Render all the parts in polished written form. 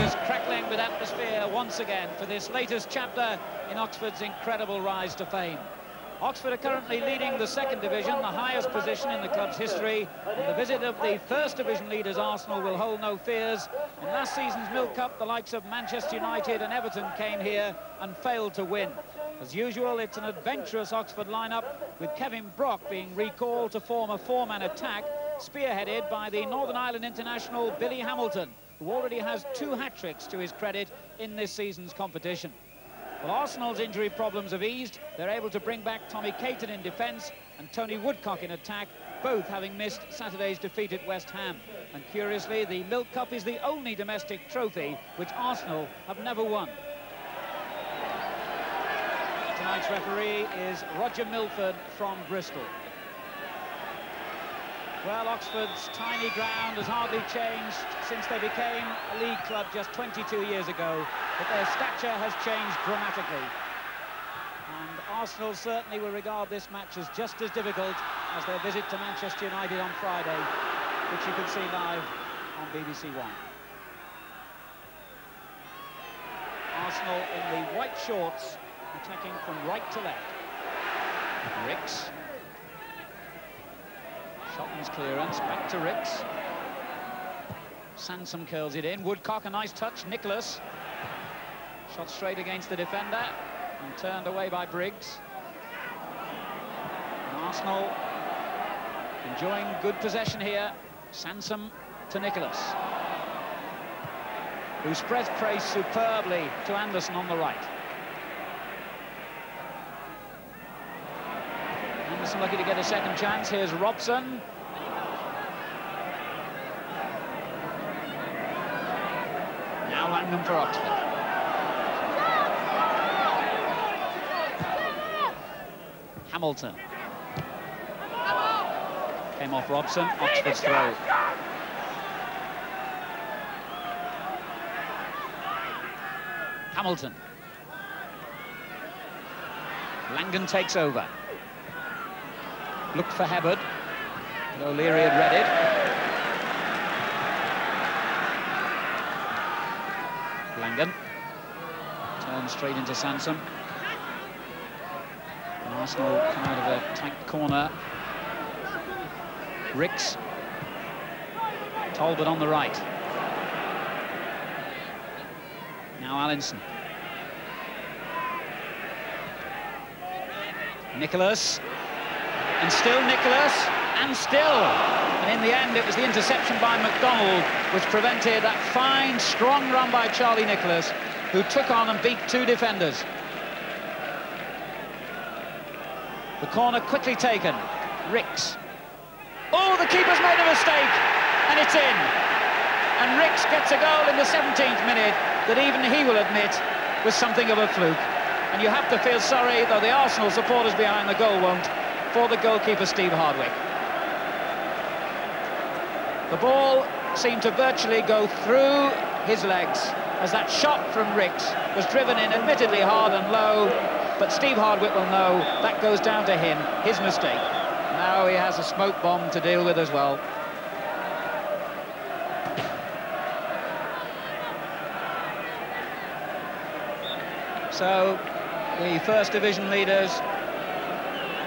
is crackling with atmosphere once again for this latest chapter in Oxford's incredible rise to fame. Oxford are currently leading the second division, the highest position in the club's history, and the visit of the first division leaders Arsenal will hold no fears. In last season's Milk Cup, the likes of Manchester United and Everton came here and failed to win. As usual, it's an adventurous Oxford lineup, with Kevin Brock being recalled to form a four-man attack, spearheaded by the Northern Ireland international Billy Hamilton, who already has 2 hat-tricks to his credit in this season's competition. Well, Arsenal's injury problems have eased. They're able to bring back Tommy Caton in defence and Tony Woodcock in attack, both having missed Saturday's defeat at West Ham. And curiously, the Milk Cup is the only domestic trophy which Arsenal have never won. Tonight's referee is Roger Milford from Bristol. Well, Oxford's tiny ground has hardly changed since they became a league club just 22 years ago, but their stature has changed dramatically. And Arsenal certainly will regard this match as just as difficult as their visit to Manchester United on Friday, which you can see live on BBC One. Arsenal in the white shorts, attacking from right to left. Ricks. Shotton's clearance, back to Ricks. Sansom curls it in. Woodcock, a nice touch. Nicholas. Shot straight against the defender and turned away by Briggs. And Arsenal enjoying good possession here. Sansom to Nicholas, who spreads prey superbly to Anderson on the right. Anderson lucky to get a second chance. Here's Robson. Now Langham for Oxford. Hamilton. Came off Robson. Oxford's throw. Hamilton. Langan takes over. Looked for Hibberd, but O'Leary had read it. Langan turns straight into Sansom. And Arsenal come out of a tight corner. Ricks. Talbot on the right. Now Allinson. Nicholas. And still Nicholas, and still. And in the end, it was the interception by McDonald which prevented that fine, strong run by Charlie Nicholas, who took on and beat 2 defenders. The corner quickly taken. Ricks. Oh, the keeper's made a mistake, and it's in. And Ricks gets a goal in the 17th minute that even he will admit was something of a fluke. And you have to feel sorry, though the Arsenal supporters behind the goal won't, for the goalkeeper Steve Hardwick. The ball seemed to virtually go through his legs as that shot from Ricks was driven in admittedly hard and low, but Steve Hardwick will know that goes down to him, his mistake. Now he has a smoke bomb to deal with as well. So the first division leaders,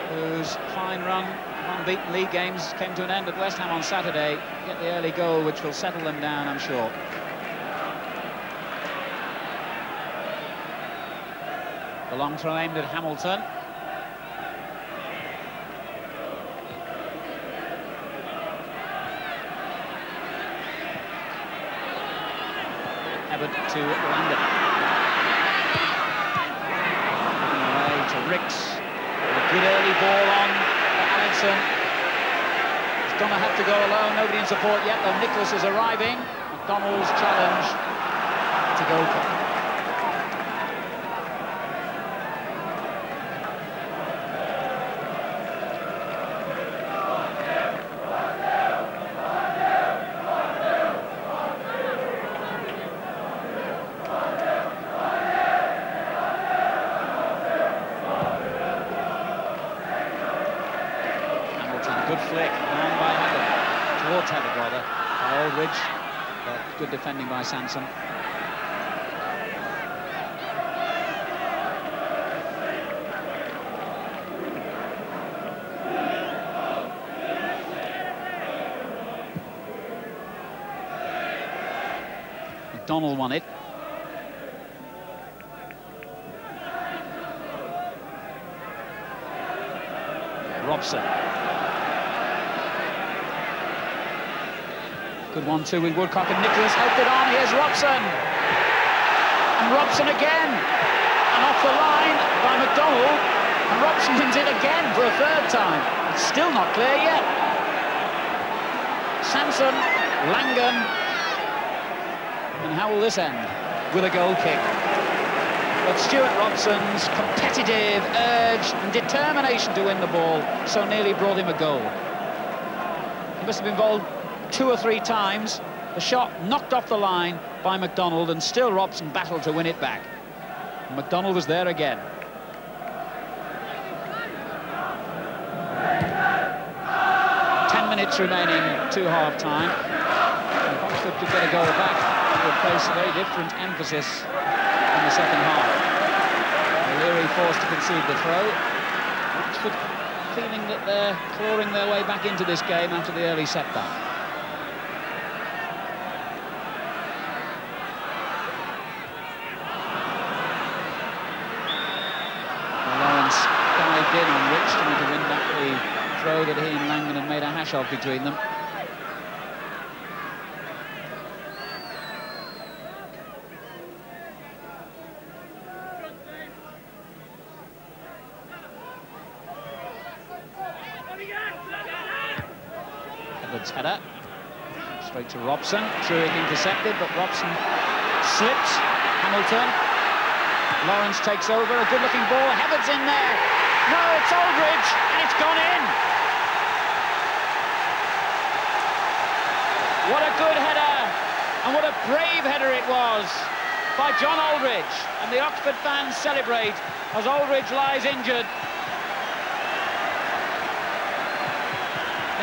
whose fine run of unbeaten league games came to an end at West Ham on Saturday, get the early goal which will settle them down, I'm sure. The long throw aimed at Hamilton. Hibberd to Langan. Away to Ricks. A good early ball on Allinson. He's going to have to go alone, nobody in support yet, though Nicholas is arriving. McDonald's challenge to goalkeeper. Good flick, on by Hibberd, towards Hibberd rather, by Aldridge, but good defending by Sansom. McDonald won it. Robson. Good 1-2 with Woodcock, and Nicholas helped it on. Here's Robson. And Robson again. And off the line by McDonald. And Robson wins it again for a third time. It's still not clear yet. Sansom, Langan. And how will this end? With a goal kick. But Stuart Robson's competitive urge and determination to win the ball so nearly brought him a goal. He must have been involved 2 or 3 times. The shot knocked off the line by McDonald, and still Robson battled to win it back. McDonald was there again. Minutes remaining to half-time. Oxford could get a goal back. It would place a very different emphasis in the second half. O'Leary forced to concede the throw. Oxford feeling that they're clawing their way back into this game after the early setback. Lawrence dived in on Rich trying to win back the throw that he and Langan had made a hash of between them. Edwards' header. Straight to Robson. Truick intercepted, but Robson slips. Hamilton. Lawrence takes over. A good-looking ball. Hebbard's in there. No, it's Aldridge, and it's gone in. What a good header, and what a brave header it was by John Aldridge. And the Oxford fans celebrate as Aldridge lies injured.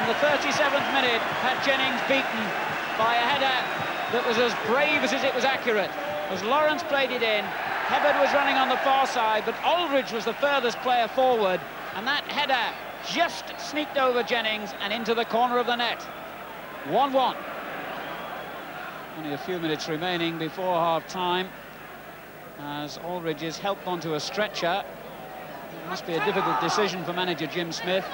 In the 37th minute, Pat Jennings beaten by a header that was as brave as it was accurate. As Lawrence played it in, Hebbard was running on the far side, but Aldridge was the furthest player forward, and that header just sneaked over Jennings and into the corner of the net. 1-1. Only a few minutes remaining before half-time, as Aldridge is helped onto a stretcher. It must be a difficult decision for manager Jim Smith.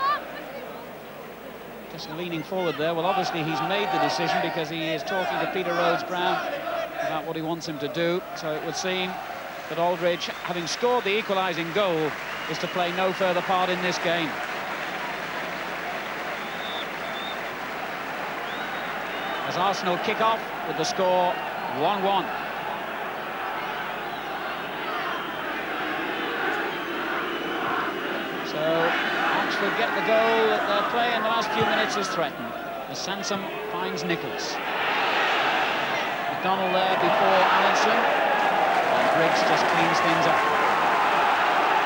Just leaning forward there. Well, obviously he's made the decision because he is talking to Peter Rhodes-Brown about what he wants him to do. So it would seem that Aldridge, having scored the equalising goal, is to play no further part in this game. As Arsenal kick off with the score 1-1. So Oxford get the goal that their play in the last few minutes has threatened, as Sansom finds Nichols. McDonald there before Allinson. Briggs just cleans things up.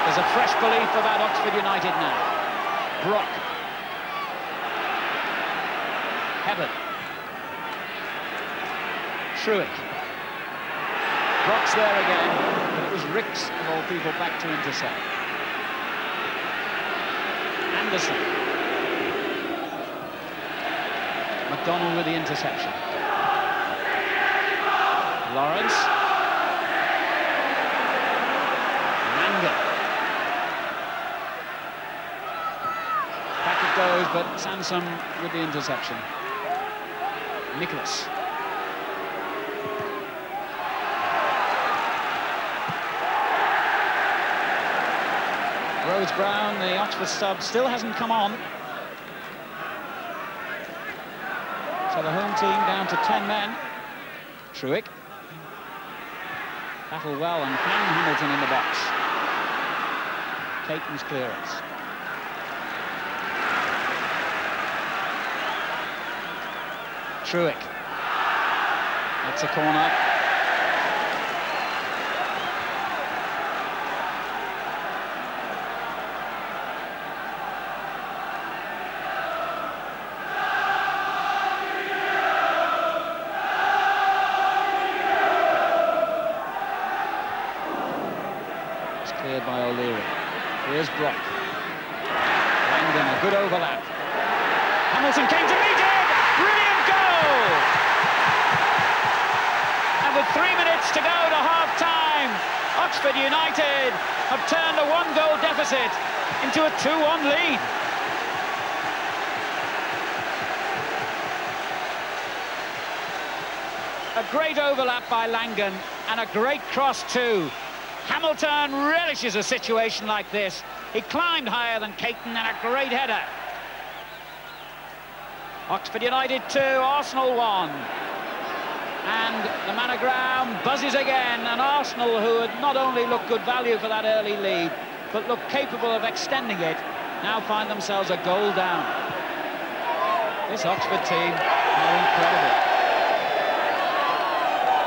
There's a fresh belief about Oxford United now. Brock. Hebbard. Truick. Brock's there again, but it was Ricks, of all people, back to intercept. Anderson. McDonald with the interception. Lawrence. Back it goes, but Sansom with the interception. Nicholas. Rhodes-Brown, the Oxford sub, still hasn't come on. So the home team down to 10 men. Truick. Battle well and found Hamilton in the box. Caton's clearance. Truick. That's a corner. It's cleared by O'Leary. Here's Brock. Langdon, a good overlap. Hamilton came to meet it! Brilliant goal! And And with 3 minutes to go to half-time, Oxford United have turned a 1-goal deficit into a 2-1 lead. A great overlap by Langan, and a great cross too. Hamilton relishes a situation like this. He climbed higher than Caton, and a great header. Oxford United 2, Arsenal 1. And the man of ground buzzes again, and Arsenal, who had not only looked good value for that early lead, but looked capable of extending it, now find themselves a goal down. This Oxford team are incredible.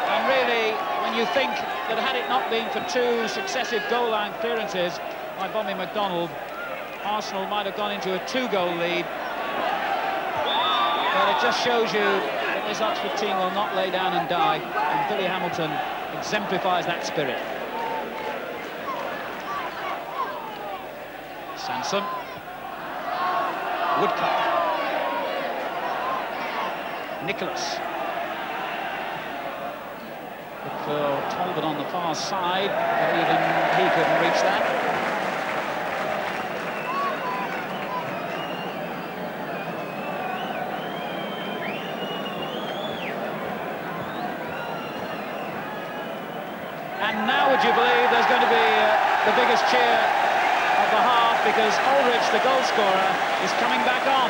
And really, when you think that had it not been for 2 successive goal line clearances by Bobby McDonald, Arsenal might have gone into a 2-goal lead. But it just shows you that this Oxford team will not lay down and die, and Billy Hamilton exemplifies that spirit. Sansom. Woodcock. Nicholas. Look for Talbot on the far side, but even he couldn't reach that. And now, would you believe, there's going to be the biggest cheer of the half, because Aldridge, the goal scorer, is coming back on.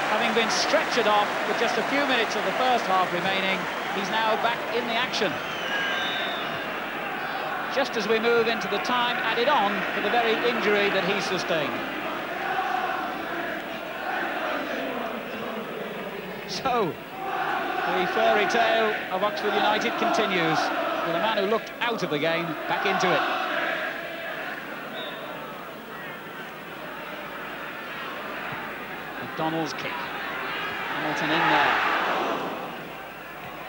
Having been stretchered off with just a few minutes of the first half remaining, he's now back in the action. Just as we move into the time added on for the very injury that he sustained. So, the fairy tale of Oxford United continues, with a man who looked out of the game back into it. McDonald's kick. Hamilton in there.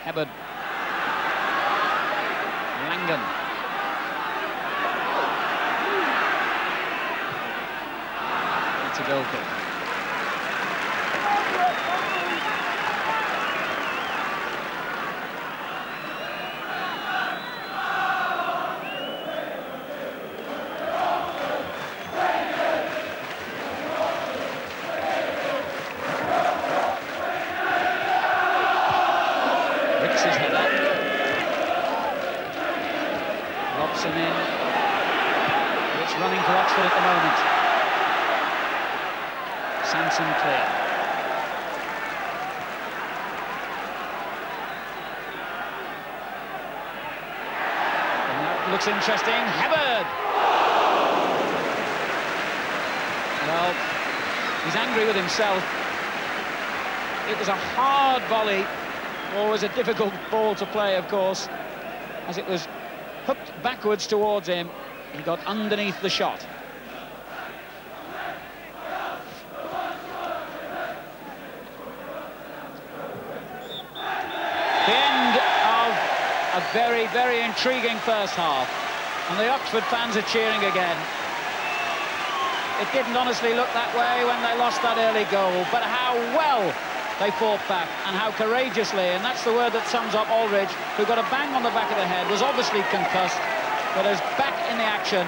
Hebbard. Langan. It's a goal kick. Robson in. It's running for Oxford at the moment. Sansom clear. And that looks interesting. Hebbard! Well, he's angry with himself. It was a hard volley, always a difficult ball to play, of course, as it was hooked backwards towards him. He got underneath the shot. The end of a very, very intriguing first half, and the Oxford fans are cheering again. It didn't honestly look that way when they lost that early goal, but how well they fought back, and how courageously, and that's the word that sums up Aldridge, who got a bang on the back of the head, was obviously concussed, but is back in the action,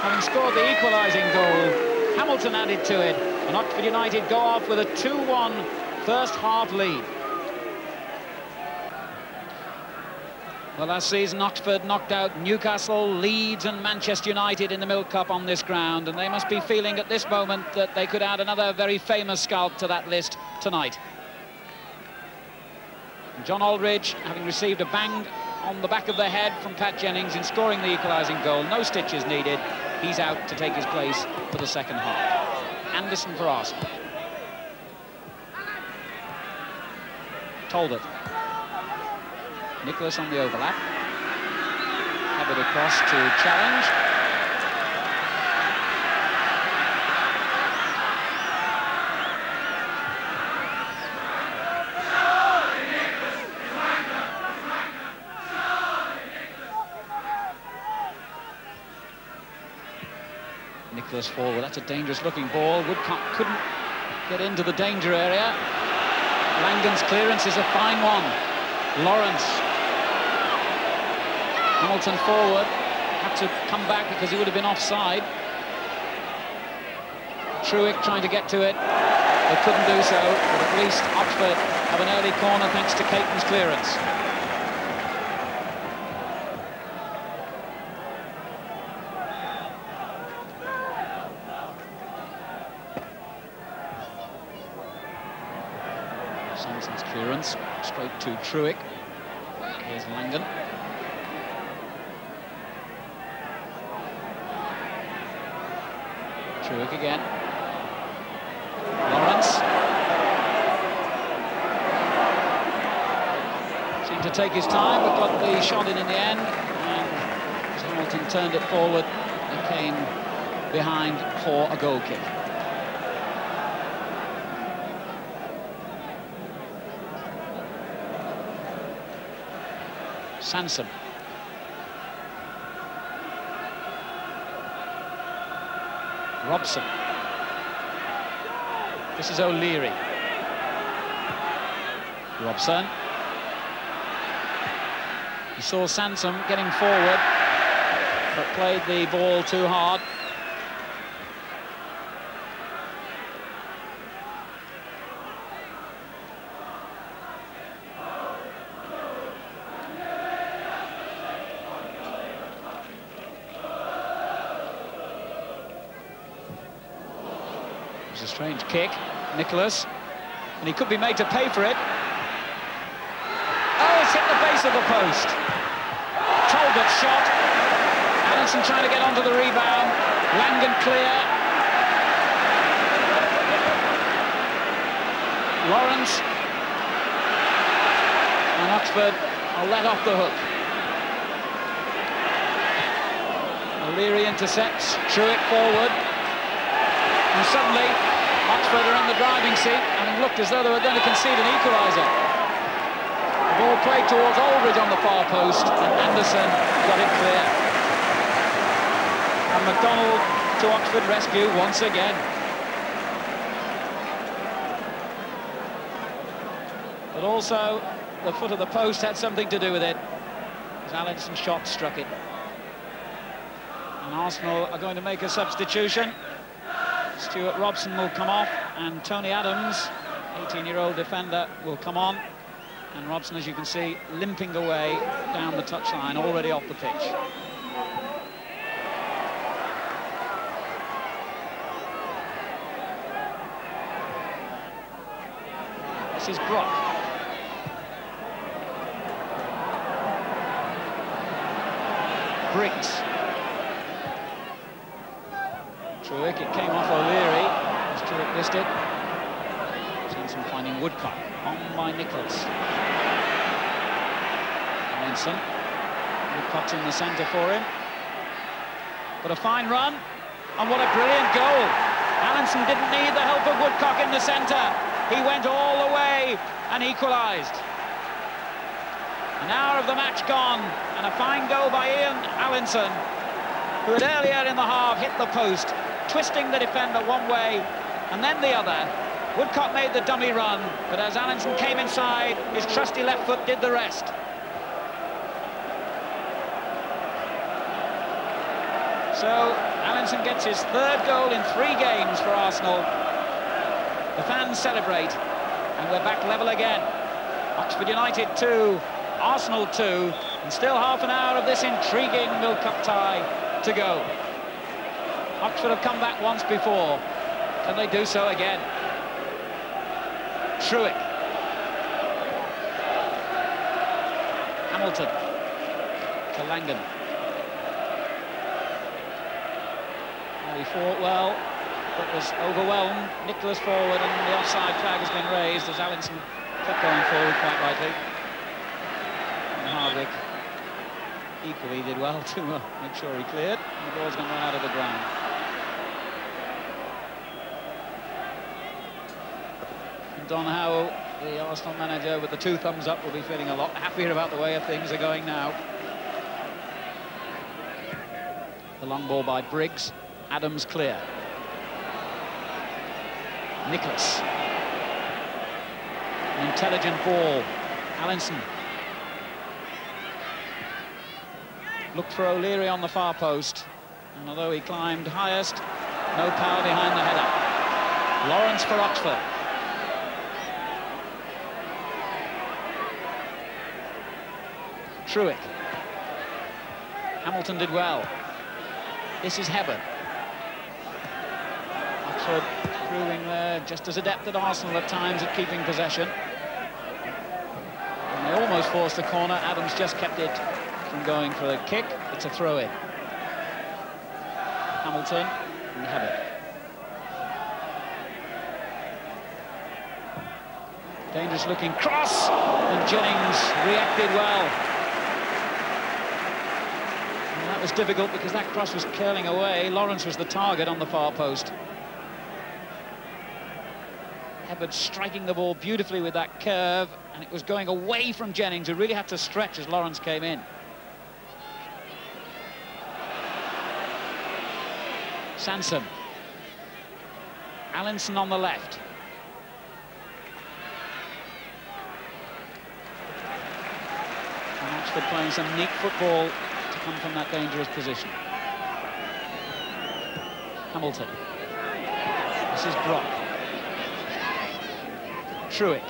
having scored the equalising goal. Hamilton added to it, and Oxford United go off with a 2-1 first half lead. Well, last season Oxford knocked out Newcastle, Leeds and Manchester United in the Milk Cup on this ground, and they must be feeling at this moment that they could add another very famous scalp to that list tonight. John Aldridge, having received a bang on the back of the head from Pat Jennings in scoring the equalising goal, no stitches needed, he's out to take his place for the second half. Anderson for Arsenal. Talbot. Nicholas on the overlap. Hebbard across to challenge. Nicholas forward, that's a dangerous looking ball. Woodcock couldn't get into the danger area. Langan's clearance is a fine one. Lawrence. Hamilton forward, had to come back because he would have been offside. Truewick trying to get to it. They couldn't do so, but at least Oxford have an early corner thanks to Caton's clearance. Sanson's clearance, straight to Truewick. Here's Langan. Truewick again. Lawrence. Seemed to take his time, but got the shot in the end. And as Hamilton turned it forward, they came behind for a goal kick. Sansom. Robson. This is O'Leary. Robson. He saw Sansom getting forward, but played the ball too hard. A strange kick, Nicholas, and he could be made to pay for it. Oh, it's hit the base of the post. Talbot shot. Allinson trying to get onto the rebound. Langan clear. Lawrence. And Oxford are let off the hook. O'Leary intercepts. Truewick forward. And suddenly, Oxford are in the driving seat, and it looked as though they were going to concede an equaliser. The ball played towards Aldridge on the far post, and Anderson got it clear. And McDonald to Oxford rescue once again. But also, the foot of the post had something to do with it, as Allinson's shot struck it. And Arsenal are going to make a substitution. Stuart Robson will come off, and Tony Adams, 18-year-old defender, will come on. And Robson, as you can see, limping away down the touchline, already off the pitch. This is Brock. Briggs. Truewick, it came off O'Leary, as Truewick missed it. Sansom finding Woodcock, on by Nicholas. Allinson, Woodcock's in the centre for him. But a fine run, and what a brilliant goal. Allinson didn't need the help of Woodcock in the centre. He went all the way and equalised. An hour of the match gone, and a fine goal by Ian Allinson, who had earlier in the half hit the post, twisting the defender one way and then the other. Woodcock made the dummy run, but as Allinson came inside, his trusty left foot did the rest. So Allinson gets his third goal in 3 games for Arsenal. The fans celebrate, and we're back level again. Oxford United 2, Arsenal 2, and still half an hour of this intriguing Milk Cup tie to go. Oxford have come back once before. Can they do so again? Truewick. Hamilton to Langan. Well, he fought well, but was overwhelmed. Nicholas forward, and the offside flag has been raised as Allinson kept going forward quite rightly. And Hardwick equally did well to make sure he cleared. And the ball's going to run out of the ground. Don Howell, the Arsenal manager, with the 2 thumbs up, will be feeling a lot happier about the way of things are going now. The long ball by Briggs. Adams clear. Nicholas. An intelligent ball. Allinson. looked for O'Leary on the far post, and although he climbed highest, no power behind the header. Lawrence for Oxford. Truick. Hamilton did well. This is Hebburn. Oxford proving they're just as adept at Arsenal at times at keeping possession. And they almost forced the corner. Adams just kept it from going for the kick. It's a throw-in. Hamilton and Hebburn. Dangerous looking cross, and Jennings reacted well. And that was difficult because that cross was curling away. Lawrence was the target on the far post. Hebburn striking the ball beautifully with that curve, and it was going away from Jennings, who really had to stretch as Lawrence came in. Sansom. Allinson on the left. And Oxford playing some neat football to come from that dangerous position. Hamilton. This is Brock. Truitt.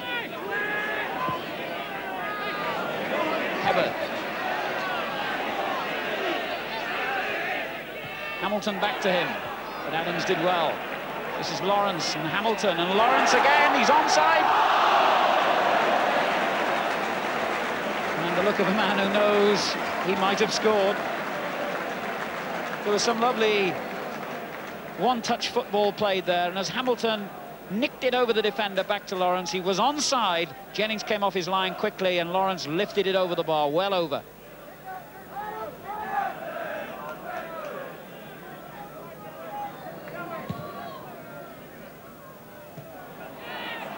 Hebburn. Hamilton back to him, but Adams did well. This is Lawrence and Hamilton, and Lawrence again, he's onside. And the look of a man who knows he might have scored. There was some lovely one-touch football played there, and as Hamilton nicked it over the defender back to Lawrence, he was onside. Jennings came off his line quickly, and Lawrence lifted it over the bar, well over.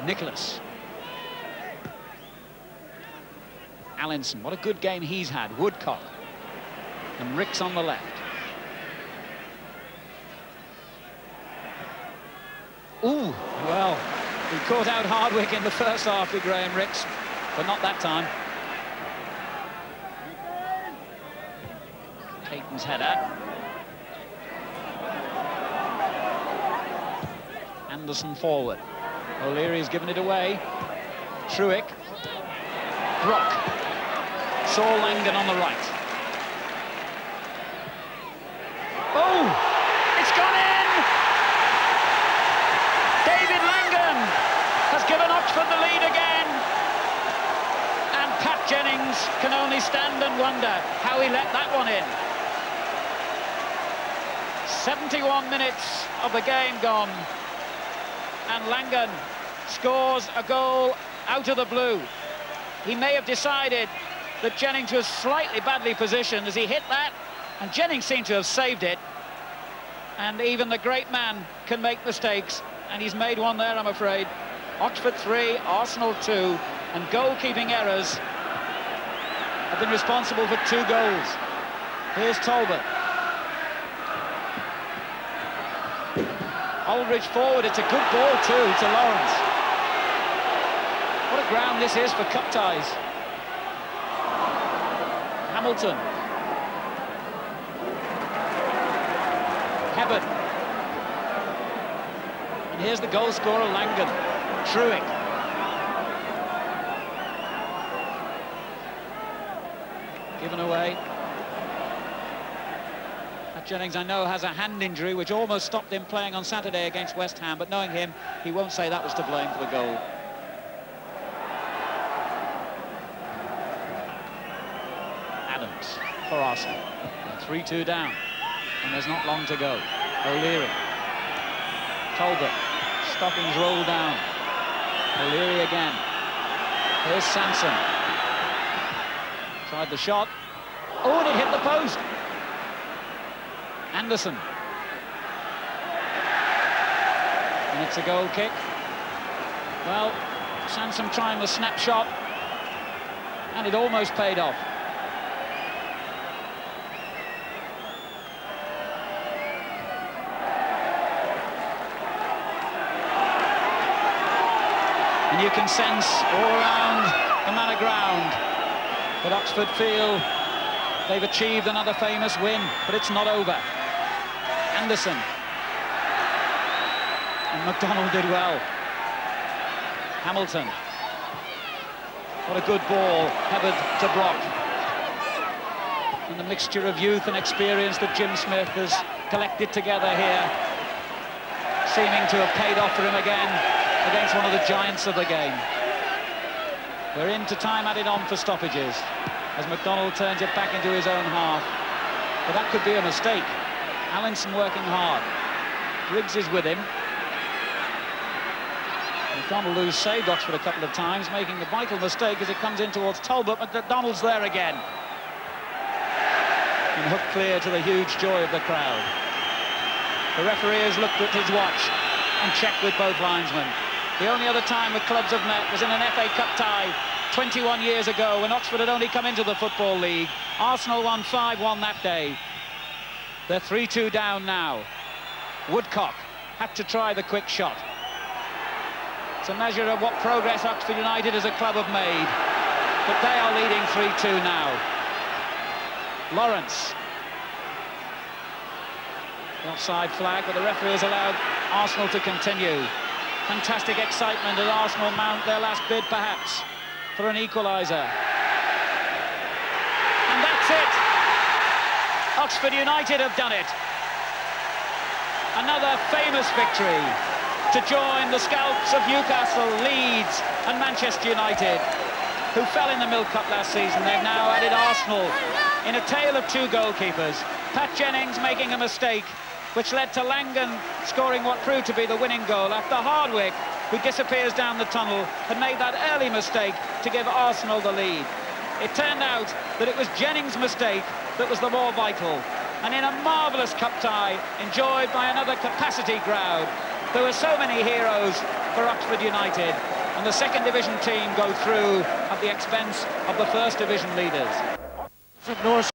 Nicholas. Allinson, what a good game he's had. Woodcock. And Ricks on the left. Ooh, well, he caught out Hardwick in the first half with Graham Ricks, but not that time. Caton's header. Anderson forward. O'Leary's given it away. Truick. Brock. Saul Langan on the right. Oh! It's gone in! David Langan has given Oxford the lead again. And Pat Jennings can only stand and wonder how he let that one in. 71 minutes of the game gone. And Langan scores a goal out of the blue. He may have decided that Jennings was slightly badly positioned as he hit that, and Jennings seemed to have saved it. And even the great man can make mistakes, and he's made one there, I'm afraid. Oxford 3, Arsenal 2, and goalkeeping errors have been responsible for 2 goals. Here's Talbot. Aldridge forward, it's a good ball too to Lawrence. What a ground this is for cup ties. Hamilton. Hebburn. And here's the goal scorer, Langan. Truick. Given away. Jennings, I know, has a hand injury which almost stopped him playing on Saturday against West Ham, but knowing him, he won't say that was to blame for the goal. Adams for Arsenal. 3-2 down, and there's not long to go. O'Leary. Talbot. Stockings roll down. O'Leary again. Here's Sansom. Tried the shot. Oh, and it hit the post. Anderson. And it's a goal kick. Well, Sansom trying the snapshot, and it almost paid off. And you can sense all around the Manor ground that Oxford feel They've achieved another famous win, but it's not over. Anderson. And McDonald did well. Hamilton. What a good ball, Hebbard to Brock. And the mixture of youth and experience that Jim Smith has collected together here, seeming to have paid off for him again against one of the giants of the game. We're into time added on for stoppages as McDonald turns it back into his own half. But that could be a mistake. Allinson working hard. Briggs is with him. McDonald, who's saved Oxford a couple of times, making the vital mistake as it comes in towards Talbot. McDonald's there again. And hooked clear to the huge joy of the crowd. The referee has looked at his watch and checked with both linesmen. The only other time the clubs have met was in an FA Cup tie 21 years ago when Oxford had only come into the Football League. Arsenal won 5-1 that day. They're 3-2 down now. Woodcock had to try the quick shot. It's a measure of what progress Oxford United as a club have made. But they are leading 3-2 now. Lawrence. The offside flag, but the referee has allowed Arsenal to continue. Fantastic excitement as Arsenal mount their last bid, perhaps, for an equaliser. And that's it! Oxford United have done it. Another famous victory to join the scalps of Newcastle, Leeds and Manchester United, who fell in the Milk Cup last season. They've now added Arsenal in a tale of two goalkeepers. Pat Jennings making a mistake, which led to Langan scoring what proved to be the winning goal after Hardwick, who disappears down the tunnel, had made that early mistake to give Arsenal the lead. It turned out that it was Jennings' mistake that was the more vital. And in a marvellous cup tie, enjoyed by another capacity crowd, there were so many heroes for Oxford United, and the second division team go through at the expense of the first division leaders. North